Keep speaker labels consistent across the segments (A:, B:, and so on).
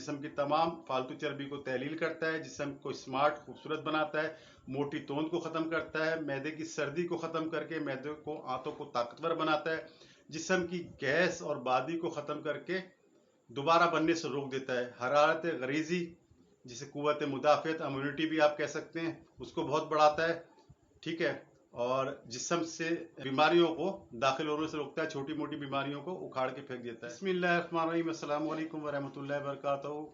A: जिस्म की तमाम फालतू चर्बी को तहलील करता है, जिस्म को स्मार्ट खूबसूरत बनाता है, मोटी तोंद को ख़त्म करता है, मैदे की सर्दी को ख़त्म करके मैदे को आंतों को ताकतवर बनाता है, जिस्म की गैस और बादी को ख़त्म करके दोबारा बनने से रोक देता है, हरारत गरीजी जिसे कुव्वत मुदाफ़ियत इम्यूनिटी भी आप कह सकते हैं उसको बहुत बढ़ाता है, ठीक है। और जिस्म से बीमारियों को दाखिल होने से रोकता है, छोटी मोटी बीमारियों को उखाड़ के फेंक देता है। बिस्मिल्लाहिर्रहमानिर्रहीम, अस्सलाम वालेकुम वरहमतुल्लाहि वबरकातुहू।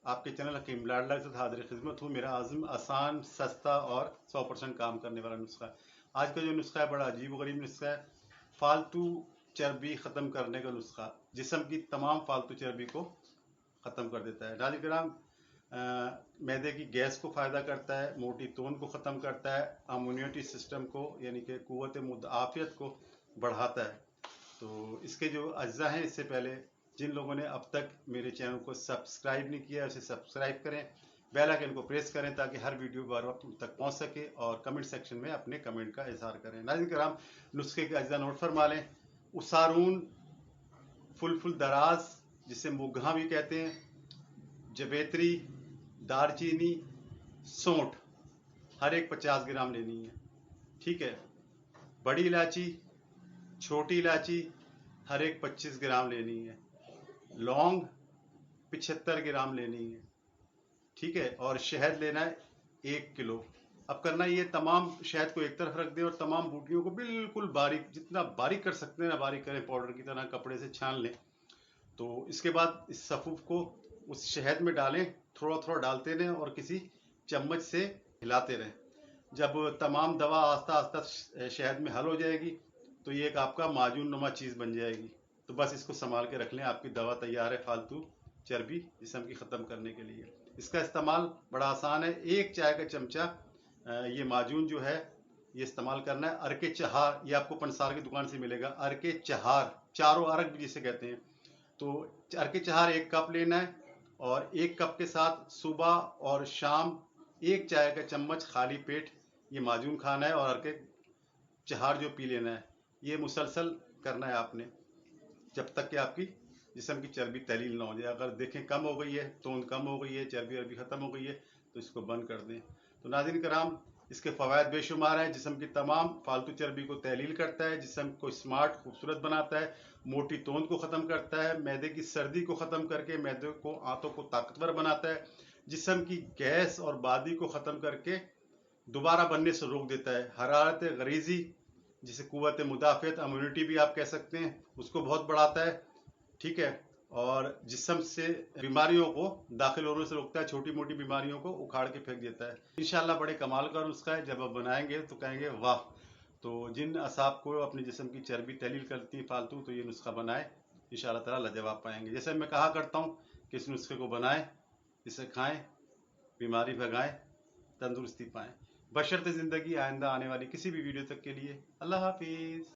A: आपके चैनल हकीम लाडला से हाजिर खिदमत हूँ। मेरा आज़म आसान, सस्ता और 100% काम करने वाला नुस्खा है। आज का जो नुस्खा है बड़ा अजीब व गरीब नुस्खा है, फालतू चर्बी ख़त्म करने का नुस्खा। जिस्म की तमाम फालतू चर्बी को ख़त्म कर देता है। नाज़रीन किराम, मैदे की गैस को फ़ायदा करता है, मोटी तोंद को ख़त्म करता है, इम्यूनिटी सिस्टम को यानी कि कुव्वत मुदाफ़ियत को बढ़ाता है। तो इसके जो अज्जा हैं, इससे पहले जिन लोगों ने अब तक मेरे चैनल को सब्सक्राइब नहीं किया उसे सब्सक्राइब करें, बेल आइकन को प्रेस करें ताकि हर वीडियो बार वक्त तक पहुंच सके, और कमेंट सेक्शन में अपने कमेंट का इजहार करें। नाज़रीन किराम, नुस्खे के अज्जा नोट फरमा लें। उसारून, फुल दराज जिसे मुगहा भी कहते हैं, जवेत्री, दारचीनी, सौंठ हर एक 50 ग्राम लेनी है, ठीक है। बड़ी इलायची, छोटी इलायची हर एक 25 ग्राम लेनी है। लौंग 75 ग्राम लेनी है, ठीक है। और शहद लेना है 1 किलो। अब करना ये, तमाम शहद को एक तरफ रख दें और तमाम बूटियों को बिल्कुल बारीक, जितना बारीक कर सकते हैं ना बारीक करें, पाउडर की तरह कपड़े से छान लें। तो इसके बाद इस सफ़ूफ को उस शहद में डालें, थोड़ा थोड़ा डालते रहें और किसी चम्मच से हिलाते रहें। जब तमाम दवा आस्ता आस्ता शहद में हल हो जाएगी तो ये एक आपका माजून नुमा चीज़ बन जाएगी। तो बस इसको संभाल के रख लें, आपकी दवा तैयार है फालतू चर्बी जिस्म की ख़त्म करने के लिए। इसका इस्तेमाल बड़ा आसान है। 1 चाय का चमचा ये माजून जो है ये इस्तेमाल करना है। अरके चहार, ये आपको पंसार की दुकान से मिलेगा। अरके चहार, चारों अरक भी जिसे कहते हैं। तो अरके चहार 1 कप लेना है और 1 कप के साथ सुबह और शाम 1 चाय का चम्मच खाली पेट ये माजून खाना है और अरके चहार जो पी लेना है। ये मुसलसल करना है आपने जब तक कि आपकी जिस्म की चर्बी तहलील ना हो जाए। अगर देखें कम हो गई है, तोंद कम हो गई है, चर्बी अरबी ख़त्म हो गई है, तो इसको बंद कर दें। तो नाज़रीन कराम, इसके फ़वायद बेशुमार हैं। जिस्म की तमाम फालतू चर्बी को तहलील करता है, जिस्म को स्मार्ट खूबसूरत बनाता है, मोटी तोंद को ख़त्म करता है, मैदे की सर्दी को ख़त्म करके मैदे को आंतों को ताकतवर बनाता है, जिस्म की गैस और बादी को ख़त्म करके दोबारा बनने से रोक देता है, हरारत गरीजी जिसे कुव्वत मुदाफ़ियत इम्यूनिटी भी आप कह सकते हैं उसको बहुत बढ़ाता है, ठीक है। और जिस्म से बीमारियों को दाखिल होने से रोकता है, छोटी मोटी बीमारियों को उखाड़ के फेंक देता है। इंशाल्लाह बड़े कमाल का नुस्खा है, जब आप बनाएंगे तो कहेंगे वाह। तो जिन असाब को अपने जिस्म की चर्बी तहलील करती है फालतू, तो ये नुस्खा बनाए, इंशाल्लाह ताला लाजवाब पाएंगे। जैसे मैं कहा करता हूँ कि इस नुस्खे को बनाएं, इसे खाएं, बीमारी भगाएं, तंदुरुस्ती पाएं। बशर्ते ज़िंदगी आइंदा आने वाली किसी भी वीडियो तक के लिए अल्लाह हाफिज़।